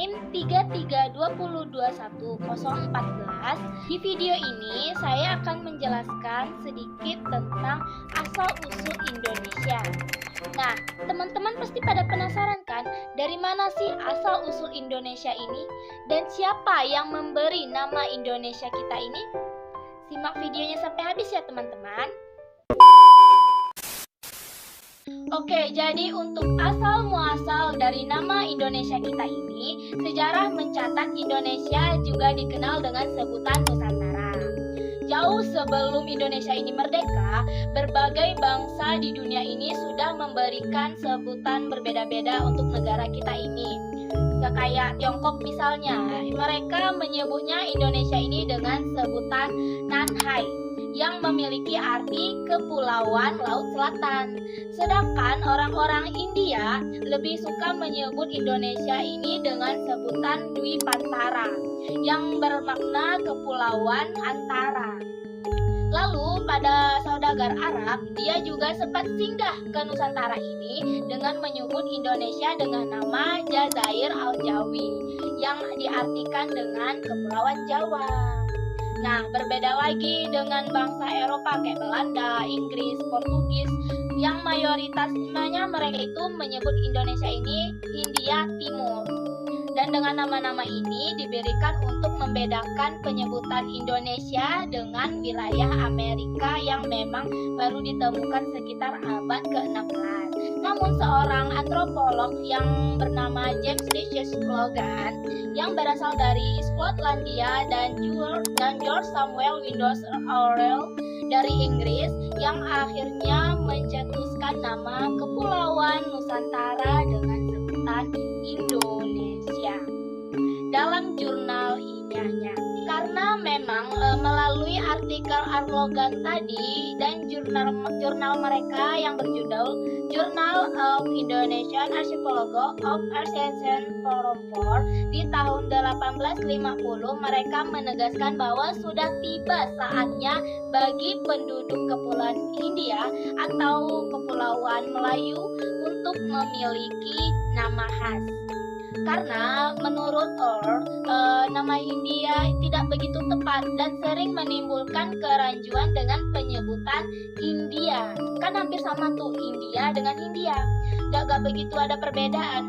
NIM 332021014. Di video ini saya akan menjelaskan sedikit tentang asal-usul Indonesia. Nah, teman-teman pasti pada penasaran kan, dari mana sih asal-usul Indonesia ini? Dan siapa yang memberi nama Indonesia kita ini? Simak videonya sampai habis ya teman-teman. Oke, jadi untuk asal-muasal dari nama Indonesia kita ini, sejarah mencatat Indonesia juga dikenal dengan sebutan Nusantara. Jauh sebelum Indonesia ini merdeka, berbagai bangsa di dunia ini sudah memberikan sebutan berbeda-beda untuk negara kita ini. Kayak Tiongkok misalnya, mereka menyebutnya Indonesia ini dengan sebutan Nanhai, yang memiliki arti kepulauan Laut Selatan. Sedangkan orang-orang India lebih suka menyebut Indonesia ini dengan sebutan Dwipantara, yang bermakna kepulauan antara. Lalu pada saudagar Arab, dia juga sempat singgah ke Nusantara ini dengan menyebut Indonesia dengan nama Jazair Al-Jawi, yang diartikan dengan kepulauan Jawa. Nah, berbeda lagi dengan bangsa Eropa kayak Belanda, Inggris, Portugis, yang mayoritasnya mereka itu menyebut Indonesia ini Hindia Timur. Dan dengan nama-nama ini diberikan untuk membedakan penyebutan Indonesia dengan wilayah Amerika yang memang baru ditemukan sekitar abad ke-16. Namun seorang antropolog yang bernama James Lucius Logan yang berasal dari Skotlandia dan George Samuel Windows Orwell dari Inggris yang akhirnya mencetuskan nama Kepulauan Nusantara dengan sebutan Indonesia dalam jurnal ilmiahnya. Karena memang melalui artikel Logan tadi dan jurnal mereka yang berjudul Journal of Indonesian Archipelago of Ancient Folklore di tahun 1850, mereka menegaskan bahwa sudah tiba saatnya bagi penduduk Kepulauan Hindia atau Kepulauan Melayu untuk memiliki nama khas. Karena menurut Orr, nama Hindia tidak begitu tepat dan sering menimbulkan kerancuan dengan penyebutan India. Kan hampir sama tuh India dengan Hindia, gak begitu ada perbedaan.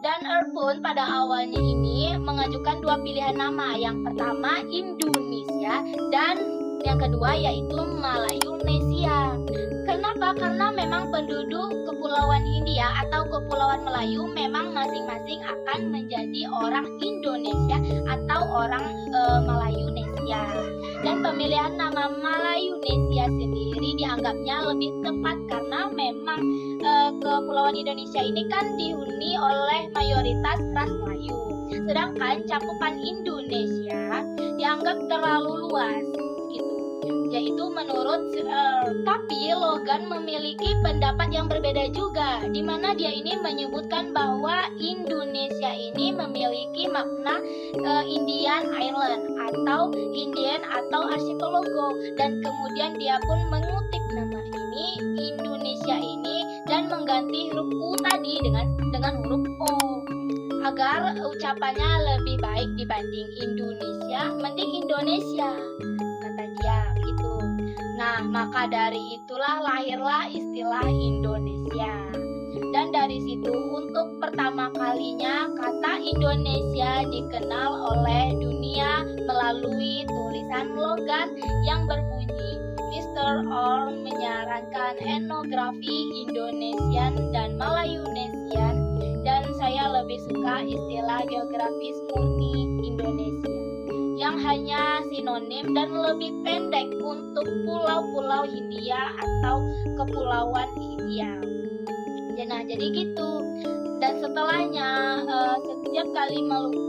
Dan Orr pun pada awalnya ini mengajukan dua pilihan nama. Yang pertama Indonesia dan yang kedua yaitu Malayunesia. Kenapa? Karena memang penduduk Kepulauan Hindia atau Kepulauan Melayu memang masing-masing akan menjadi orang Indonesia atau orang Malayunesia. Dan pemilihan nama Malayunesia sendiri dianggapnya lebih tepat karena memang Kepulauan Indonesia ini kan dihuni oleh mayoritas ras Melayu. Sedangkan cakupan Indonesia dianggap terlalu luas. Yaitu menurut tapi Logan memiliki pendapat yang berbeda juga, di mana dia ini menyebutkan bahwa Indonesia ini memiliki makna Indian Island atau Indian atau Archipelago, dan kemudian dia pun mengutip nama ini Indonesia ini dan mengganti huruf U tadi dengan huruf O agar ucapannya lebih baik dibanding Indonesia, mending Indonesia kata dia. Nah, maka dari itulah lahirlah istilah Indonesia. Dan dari situ untuk pertama kalinya kata Indonesia dikenal oleh dunia melalui tulisan Logan yang berbunyi Mr. Orr menyarankan etnografi Indonesian dan Malayunesian, dan saya lebih suka istilah geografis murni Indonesia yang hanya sinonim dan lebih pendek untuk pulau-pulau Hindia atau Kepulauan Hindia. Nah, jadi gitu. Dan setelahnya, setiap kali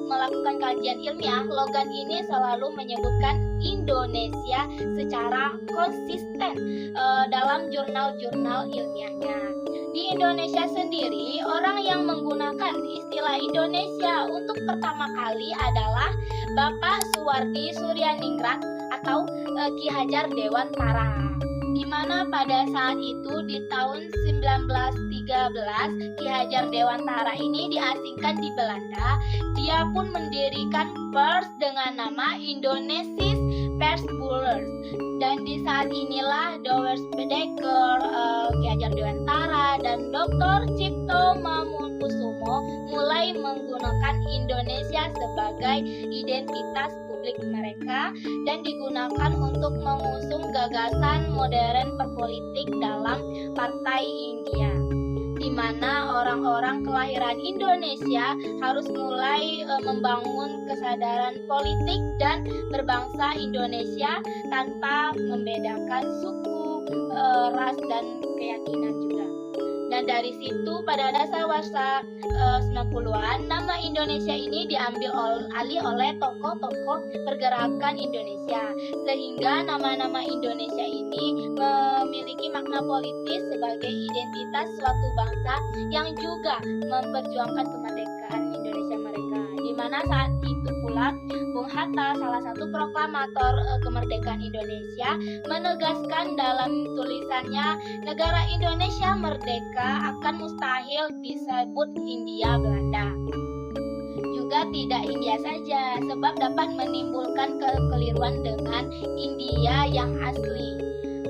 melakukan kajian ilmiah, Logan ini selalu menyebutkan Indonesia secara konsisten dalam jurnal-jurnal ilmiahnya. Di Indonesia sendiri, orang yang menggunakan istilah Indonesia untuk pertama kali adalah Bapak Suwardi Suryaningrat atau Ki Hajar Dewantara, di mana pada saat itu di tahun 1913 Ki Hajar Dewantara ini diasingkan di Belanda. dia pun mendirikan pers dengan nama Indonesisch Persbullers. Dan di saat inilah Douwe Bedekker, Ki Hajar Dewantara, dan Dr. Cipto Mangunkusumo mulai menggunakan Indonesia sebagai identitas publik mereka dan digunakan untuk mengusung gagasan modern perpolitik dalam Partai India, di mana orang-orang kelahiran Indonesia harus mulai membangun kesadaran politik dan berbangsa Indonesia tanpa membedakan suku, ras, dan keyakinan juga. Dan dari situ pada dasawarsa 90-an nama Indonesia ini diambil alih oleh tokoh-tokoh pergerakan Indonesia, sehingga nama-nama Indonesia ini memiliki makna politis sebagai identitas suatu bangsa yang juga memperjuangkan kemerdekaan Indonesia mereka, di mana saat itu pula Bung Hatta, salah satu proklamator kemerdekaan Indonesia, menegaskan dalam tulisannya, negara Indonesia merdeka akan mustahil disebut Hindia Belanda. Juga tidak India saja, sebab dapat menimbulkan kekeliruan dengan India yang asli.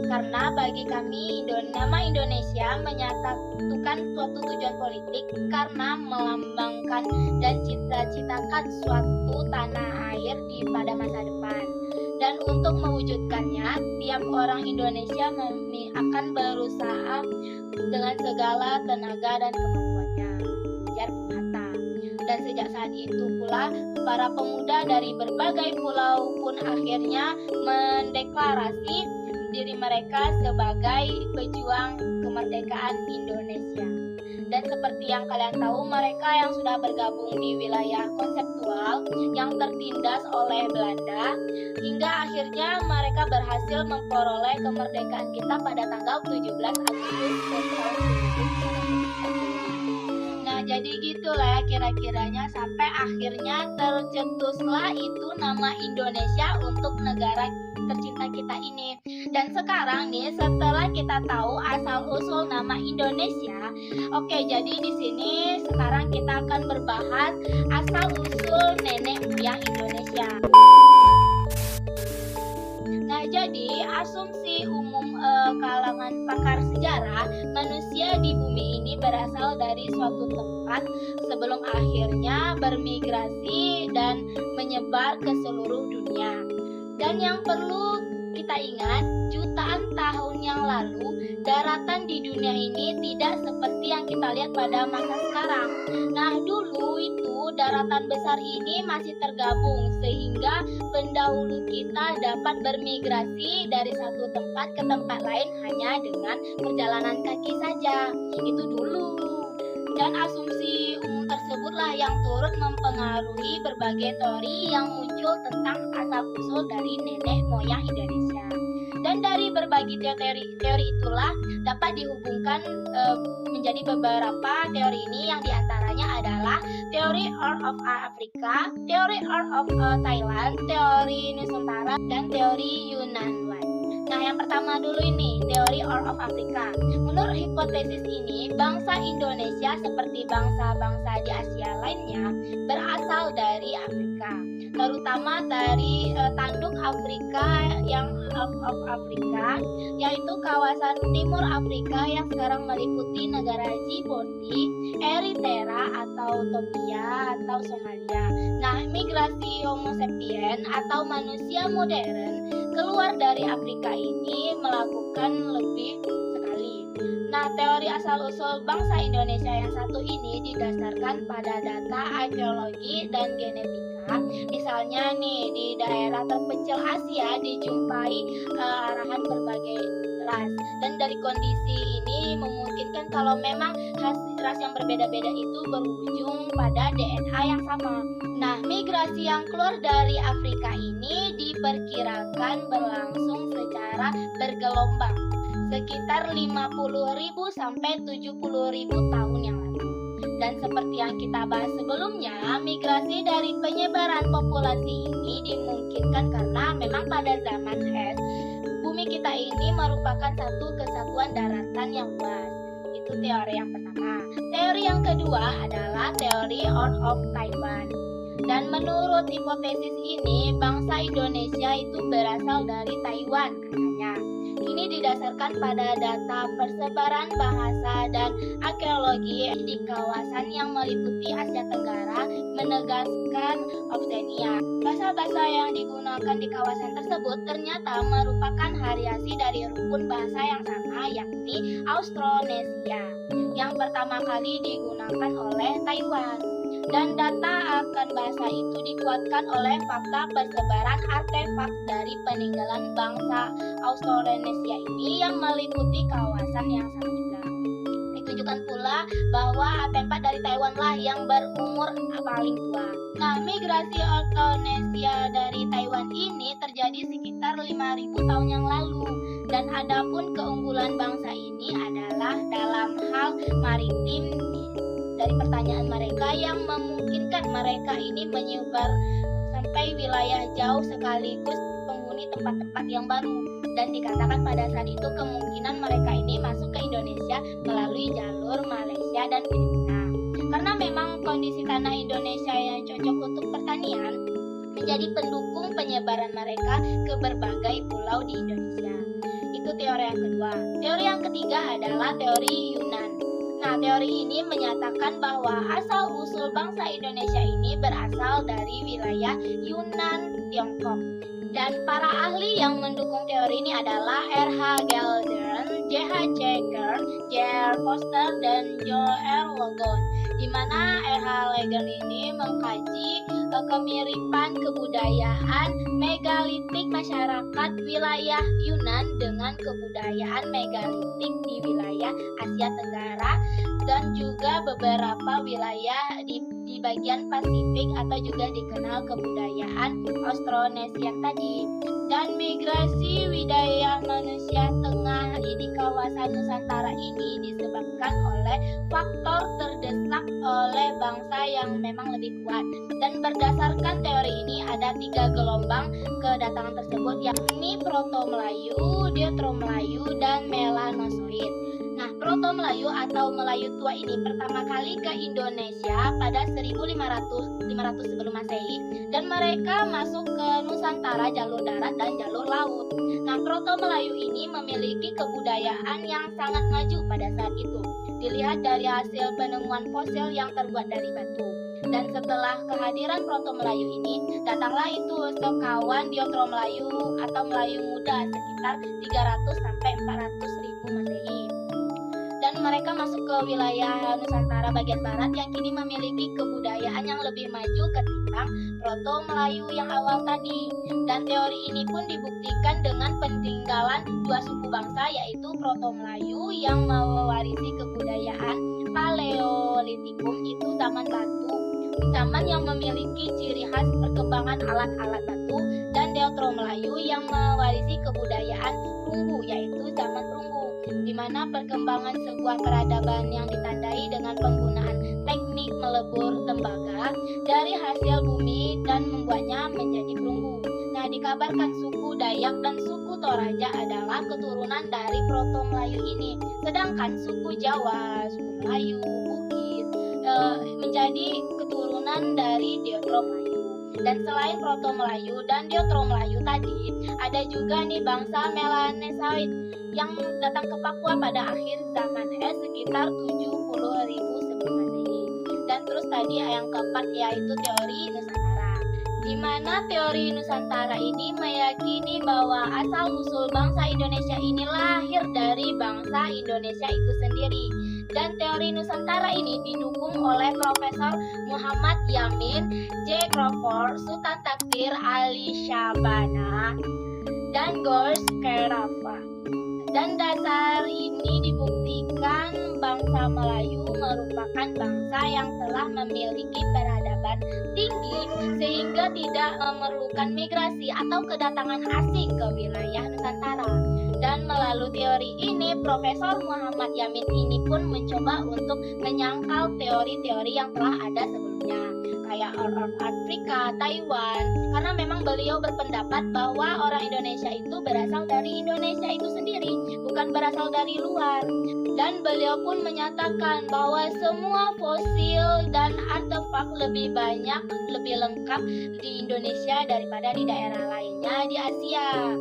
Karena bagi kami nama Indonesia menyatukan suatu tujuan politik karena melambangkan dan cita-citakan suatu tanah air pada masa depan. Dan untuk mewujudkannya, tiap orang Indonesia akan berusaha dengan segala tenaga dan kemampuannya. Ujar Bung Hatta. Dan sejak saat itu pula, para pemuda dari berbagai pulau pun akhirnya mendeklarasi diri mereka sebagai pejuang kemerdekaan Indonesia. Dan seperti yang kalian tahu, mereka yang sudah bergabung di wilayah konseptual yang tertindas oleh Belanda, hingga akhirnya mereka berhasil memperoleh kemerdekaan kita pada tanggal 17 Agustus tahun 1945. Nah, jadi gitulah kira-kiranya sampai akhirnya tercetuslah itu nama Indonesia untuk negara tercinta kita ini. Dan sekarang nih, setelah kita tahu asal-usul nama Indonesia, oke, jadi di sini sekarang kita akan berbahas asal-usul nenek moyang Indonesia. Nah, jadi asumsi umum kalangan pakar sejarah, manusia di bumi ini berasal dari suatu tempat sebelum akhirnya bermigrasi dan menyebar ke seluruh dunia. Dan yang perlu kita ingat, jutaan tahun yang lalu, daratan di dunia ini tidak seperti yang kita lihat pada masa sekarang. Nah, dulu itu daratan besar ini masih tergabung, sehingga pendahulu kita dapat bermigrasi dari satu tempat ke tempat lain hanya dengan perjalanan kaki saja. Itu dulu. Dan asumsi umum tersebutlah yang turut mempengaruhi berbagai teori yang muncul tentang asal-usul dari nenek moyang Indonesia. Dan dari berbagai teori itulah dapat dihubungkan menjadi beberapa teori ini, yang diantaranya adalah teori Horn of Africa, teori Horn of Thailand, teori Nusantara, dan teori Yunanwan. Nah, yang pertama dulu ini, teori Horn of Africa. Menurut hipotesis ini, bangsa Indonesia seperti bangsa-bangsa di Asia lainnya berasal dari Afrika, terutama dari tanduk Afrika yang of Afrika, yaitu kawasan timur Afrika yang sekarang meliputi negara Djibouti, Eritrea atau Ethiopia atau Somalia. Nah, migrasi Homo sapien atau manusia modern keluar dari Afrika ini melakukan lebih sekali. Nah, teori asal-usul bangsa Indonesia yang satu ini didasarkan pada data arkeologi dan genetika. Misalnya nih, di daerah terpencil Asia dijumpai arahan berbagai ras. Dan dari kondisi ini memungkinkan kalau memang ras yang berbeda-beda itu berujung pada DNA yang sama. Nah, migrasi yang keluar dari Afrika ini diperkirakan berlangsung secara bergelombang, sekitar 50.000 sampai 70.000 tahun yang lalu. Dan seperti yang kita bahas sebelumnya, migrasi dari penyebaran populasi ini dimungkinkan karena memang pada zaman es, bumi kita ini merupakan satu kesatuan daratan yang luas. Itu teori yang pertama. Teori yang kedua adalah teori Horn of Taiwan. Dan menurut hipotesis ini, bangsa Indonesia itu berasal dari Taiwan katanya. Ini didasarkan pada data persebaran bahasa dan arkeologi di kawasan yang meliputi Asia Tenggara menegaskan Oksenia. Bahasa-bahasa yang digunakan di kawasan tersebut ternyata merupakan variasi dari rukun bahasa yang sama, yakni Austronesia, yang pertama kali digunakan oleh Taiwan. Dan data akan bahasa itu dikuatkan oleh fakta persebaran artefak dari peninggalan bangsa Austronesia ini yang meliputi kawasan yang sama juga. Ditunjukkan pula bahwa artefak dari Taiwan lah yang berumur paling tua. Nah, migrasi Austronesia dari Taiwan ini terjadi sekitar 5.000 tahun yang lalu. Dan adapun keunggulan bangsa ini adalah dalam hal maritim dari pertanyaan mereka yang memungkinkan mereka ini menyebar sampai wilayah jauh sekaligus penghuni tempat-tempat yang baru, dan dikatakan pada saat itu kemungkinan mereka ini masuk ke Indonesia melalui jalur Malaysia dan Filipina. Karena memang kondisi tanah Indonesia yang cocok untuk pertanian menjadi pendukung penyebaran mereka ke berbagai pulau di Indonesia. Itu teori yang kedua. Teori yang ketiga adalah teori Yunan. Nah, teori ini menyatakan bahwa asal-usul bangsa Indonesia ini berasal dari wilayah Yunan, Tiongkok. Dan para ahli yang mendukung teori ini adalah R.H. Geldern, J.H. Jaeger, J.R. Foster, dan Joel Logon. Di mana R.H. Geldern ini mengkaji kemiripan kebudayaan megalitik masyarakat wilayah Yunan dengan kebudayaan megalitik di wilayah Asia Tenggara dan juga beberapa wilayah di bagian Pasifik atau juga dikenal kebudayaan Austronesian tadi. Dan migrasi wilayah manusia tengah di kawasan Nusantara ini disebabkan oleh faktor terdesak oleh bangsa yang memang lebih kuat. Dan berdasarkan teori ini ada 3 gelombang kedatangan tersebut, yakni Proto-Melayu, Deutero-Melayu, dan Melanozoid. Nah, Proto-Melayu atau Melayu tua ini pertama kali ke Indonesia pada 1500 sebelum Masehi, dan mereka masuk ke Nusantara jalur darat dan jalur laut. Nah, Proto-Melayu ini memiliki kebudayaan yang sangat maju pada saat itu. Dilihat dari hasil penemuan fosil yang terbuat dari batu. Dan setelah kehadiran Proto-Melayu ini, datanglah itu sekawan Deutero-Melayu atau Melayu muda sekitar 300 sampai 400 ribu Masehi. Dan mereka masuk ke wilayah Nusantara bagian barat yang kini memiliki kebudayaan yang lebih maju ketimbang Proto-Melayu yang awal tadi. Dan teori ini pun dibuktikan dengan peninggalan 2 suku bangsa, yaitu Proto-Melayu yang mewarisi kebudayaan Paleolitikum, itu zaman batu, zaman yang memiliki ciri khas perkembangan alat-alat batu, dan Deutero-Melayu yang mewarisi kebudayaan perunggu, yaitu zaman perunggu, di mana perkembangan sebuah peradaban yang ditandai dengan penggunaan teknik melebur tembaga dari hasil bumi dan membuatnya menjadi perunggu. Nah, dikabarkan suku Dayak dan suku Toraja adalah keturunan dari Proto-Melayu ini, sedangkan suku Jawa, suku Melayu, Bugis menjadi keturunan dari Deutero-Melayu. Dan selain Proto-Melayu dan Deutero-Melayu tadi, ada juga nih bangsa Melanozoid yang datang ke Papua pada akhir zaman es sekitar 70.000 sebelum Masehi. Dan terus tadi yang keempat yaitu teori Nusantara, di mana teori Nusantara ini meyakini bahwa asal-usul bangsa Indonesia ini lahir dari bangsa Indonesia itu sendiri. Dan teori Nusantara ini didukung oleh Profesor Muhammad Yamin, J. Crawford, Sultan Takdir, Ali Syabana, dan Gors Kerafa. Dan dasar ini dibuktikan bangsa Melayu merupakan bangsa yang telah memiliki peradaban tinggi sehingga tidak memerlukan migrasi atau kedatangan asing ke wilayah Nusantara. Dan melalui teori ini, Profesor Muhammad Yamin ini pun mencoba untuk menyangkal teori-teori yang telah ada sebelumnya. kayak Afrika, Taiwan, karena memang beliau berpendapat bahwa orang Indonesia itu berasal dari Indonesia itu sendiri, bukan berasal dari luar. Dan beliau pun menyatakan bahwa semua fosil dan artefak lebih banyak, lebih lengkap di Indonesia daripada di daerah lainnya di Asia.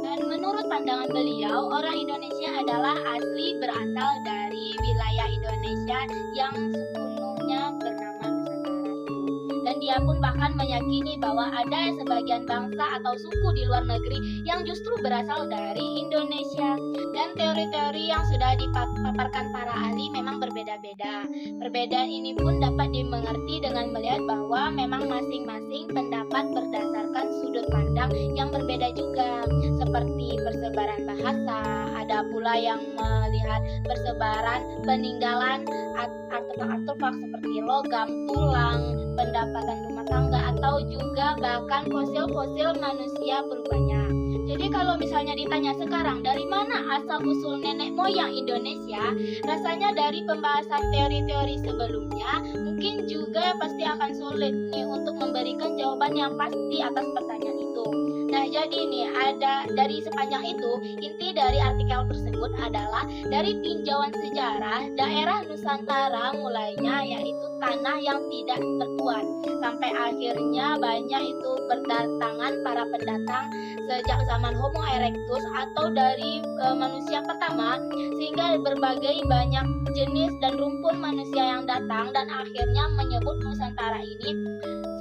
Dan menurut pandangan beliau, orang Indonesia adalah asli berasal dari wilayah Indonesia yang sepenuhnya bernama Nusantara itu. Dan dia pun bahkan meyakini bahwa ada sebagian bangsa atau suku di luar negeri yang justru berasal dari Indonesia. Dan teori-teori yang sudah dipaparkan para ahli memang berbeda-beda. Perbedaan ini pun dapat dimengerti dengan melihat bahwa memang masing-masing pendapat berdasarkan sudut pandang yang berbeda juga, seperti persebaran bahasa. Ada pula yang melihat persebaran peninggalan artefak-artefak seperti logam, tulang, pendapatan rumah tangga, atau juga bahkan fosil-fosil manusia purbanya. Jadi kalau misalnya ditanya sekarang dari mana asal-usul nenek moyang Indonesia, rasanya dari pembahasan teori-teori sebelumnya mungkin juga pasti akan sulit nih untuk memberikan jawaban yang pasti atas pertanyaan itu. Nah, jadi nih ada dari sepanjang itu, inti dari artikel tersebut adalah dari tinjauan sejarah daerah Nusantara mulainya yaitu tanah yang tidak bertuan, sampai akhirnya banyak itu berdatangan para pendatang sejak zaman Homo erectus atau dari manusia pertama, sehingga berbagai banyak jenis dan rumpun manusia yang datang dan akhirnya menyebut Nusantara ini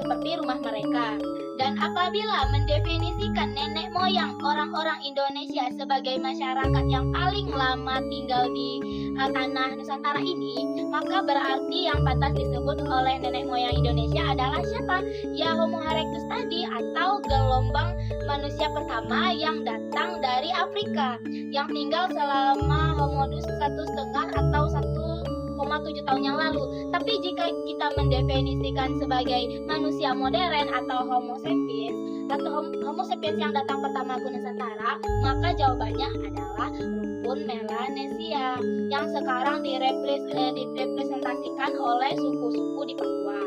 seperti rumah mereka. Dan apabila mendefinisikan nenek moyang orang-orang Indonesia sebagai masyarakat yang paling lama tinggal di tanah Nusantara ini, maka berarti yang pantas disebut oleh nenek moyang Indonesia adalah siapa? Ya, Homo erectus tadi, atau gelombang manusia pertama yang datang dari Afrika, yang tinggal selama Homodus 1,5 atau 1,7 tahun yang lalu. Tapi jika kita mendefinisikan sebagai manusia modern atau Homo sapiens yang datang pertama ke Nusantara, maka jawabannya adalah rumpun Melanesia yang sekarang direpresentasikan oleh suku-suku di Papua.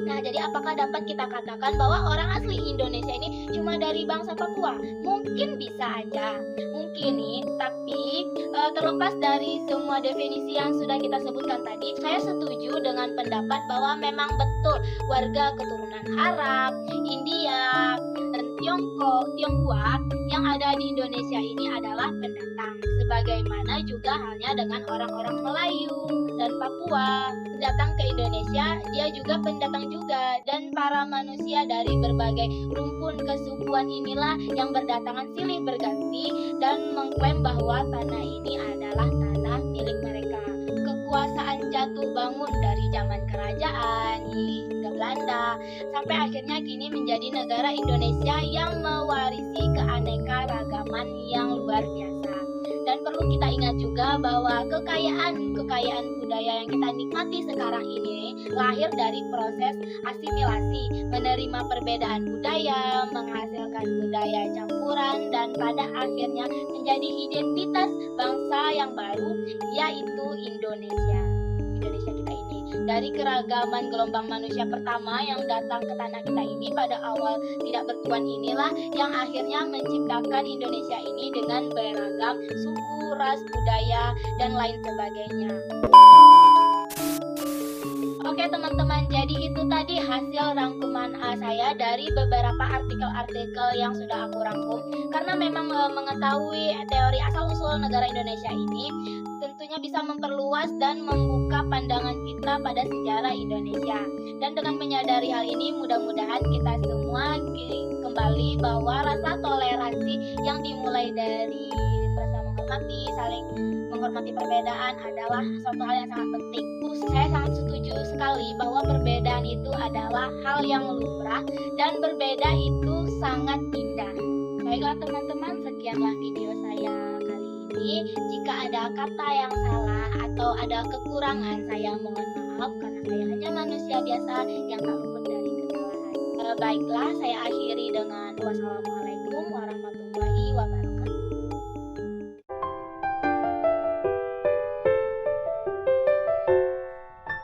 Nah, jadi apakah dapat kita katakan bahwa orang asli Indonesia ini cuma dari bangsa Papua? Mungkin bisa aja, mungkin nih. Tapi terlepas dari semua definisi yang sudah kita sebutkan tadi, saya setuju dengan pendapat bahwa memang betul warga keturunan Arab, India, dan Tionghoa yang ada di Indonesia ini adalah pendatang. Sebagaimana juga halnya dengan orang-orang Melayu dan Papua datang ke Indonesia, dia juga pendatang juga. Dan para manusia dari berbagai rumpun kesukuan inilah yang berdatangan silih berganti dan mengklaim bahwa tanah ini adalah tanah milik mereka. Kekuasaan jatuh bangun dari zaman kerajaan hingga Belanda sampai akhirnya kini menjadi negara Indonesia yang mewarisi keanekaragaman yang luar biasa. Dan perlu kita ingat juga bahwa kekayaan budaya yang kita nikmati sekarang ini lahir dari proses asimilasi, menerima perbedaan budaya, menghasilkan budaya campuran, dan pada akhirnya menjadi identitas bangsa yang baru, yaitu Indonesia kita ini. Dari keragaman gelombang manusia pertama yang datang ke tanah kita ini pada awal tidak bertuan inilah yang akhirnya menciptakan Indonesia ini dengan beragam suku, ras, budaya, dan lain sebagainya. Oke teman-teman, jadi itu tadi hasil rangkuman saya dari beberapa artikel-artikel yang sudah aku rangkum. Karena memang mengetahui teori asal-usul negara Indonesia ini tentunya bisa memperluas dan membuka pandangan kita pada sejarah Indonesia. Dan dengan menyadari hal ini, mudah-mudahan kita semua kembali bahwa rasa toleransi yang dimulai dari rasa menghormati, saling menghormati perbedaan adalah suatu hal yang sangat penting. Saya sangat setuju sekali bahwa perbedaan itu adalah hal yang lumrah dan berbeda itu sangat indah. Baiklah teman-teman, sekianlah video saya kali ini. Jika ada kata yang salah atau ada kekurangan, saya mohon maaf karena saya hanya manusia biasa yang tak luput dari kesalahan. Baiklah, saya akhiri dengan wassalamualaikum